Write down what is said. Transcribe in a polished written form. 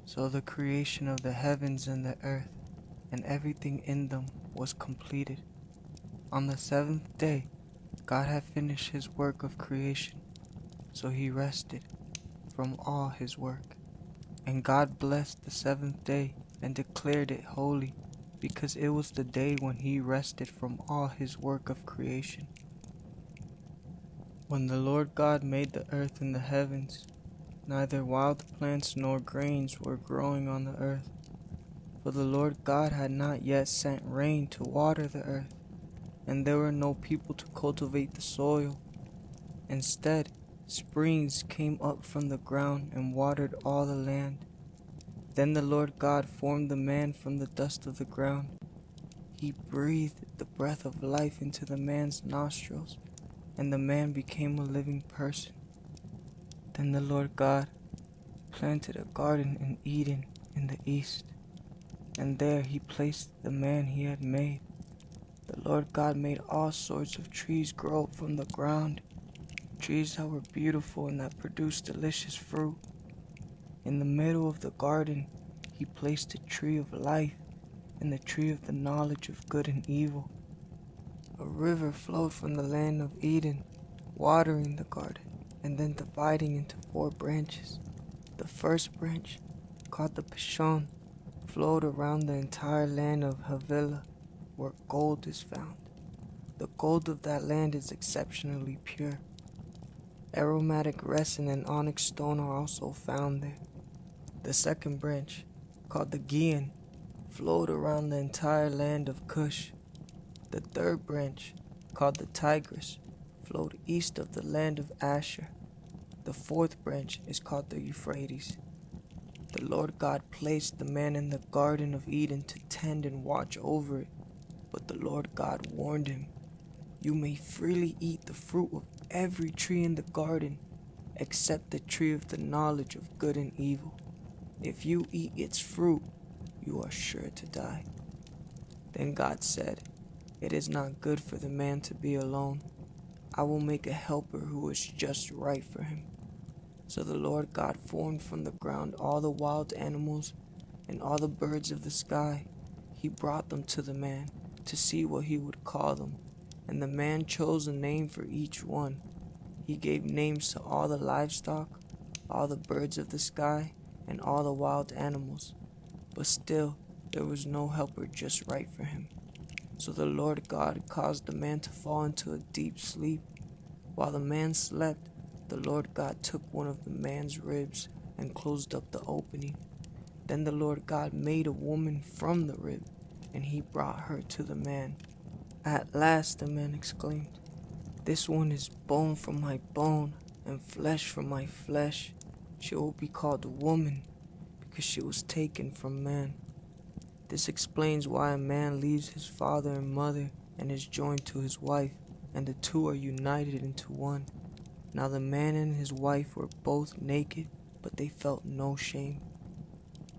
So the creation of the heavens and the earth and everything in them was completed. On the seventh day, God had finished his work of creation, so he rested from all his work. And God blessed the seventh day and declared it holy, because it was the day when he rested from all his work of creation. When the Lord God made the earth and the heavens, neither wild plants nor grains were growing on the earth, for the Lord God had not yet sent rain to water the earth, and there were no people to cultivate the soil. Instead, springs came up from the ground and watered all the land. Then the Lord God formed the man from the dust of the ground. He breathed the breath of life into the man's nostrils, and the man became a living person. Then the Lord God planted a garden in Eden in the east, and there he placed the man he had made. The Lord God made all sorts of trees grow up from the ground, trees that were beautiful and that produced delicious fruit. In the middle of the garden, he placed a tree of life and the tree of the knowledge of good and evil. A river flowed from the land of Eden, watering the garden and then dividing into 4 branches. The first branch, called the Pishon, flowed around the entire land of Havilah, where gold is found. The gold of that land is exceptionally pure. Aromatic resin and onyx stone are also found there. The second branch, called the Gihon, flowed around the entire land of Cush. The third branch, called the Tigris, flowed east of the land of Asher. The fourth branch is called the Euphrates. The Lord God placed the man in the Garden of Eden to tend and watch over it, but the Lord God warned him, "You may freely eat the fruit of every tree in the garden, except the tree of the knowledge of good and evil. If you eat its fruit, you are sure to die." Then God said, "It is not good for the man to be alone. I will make a helper who is just right for him." So the Lord God formed from the ground all the wild animals and all the birds of the sky. He brought them to the man to see what he would call them, and the man chose a name for each one. He gave names to all the livestock, all the birds of the sky, and all the wild animals. But still, there was no helper just right for him. So the Lord God caused the man to fall into a deep sleep. While the man slept, the Lord God took one of the man's ribs and closed up the opening. Then the Lord God made a woman from the rib, and he brought her to the man. At last, the man exclaimed, "This one is bone from my bone and flesh from my flesh. She will be called a woman, because she was taken from man." This explains why a man leaves his father and mother and is joined to his wife, and the two are united into one. Now the man and his wife were both naked, but they felt no shame.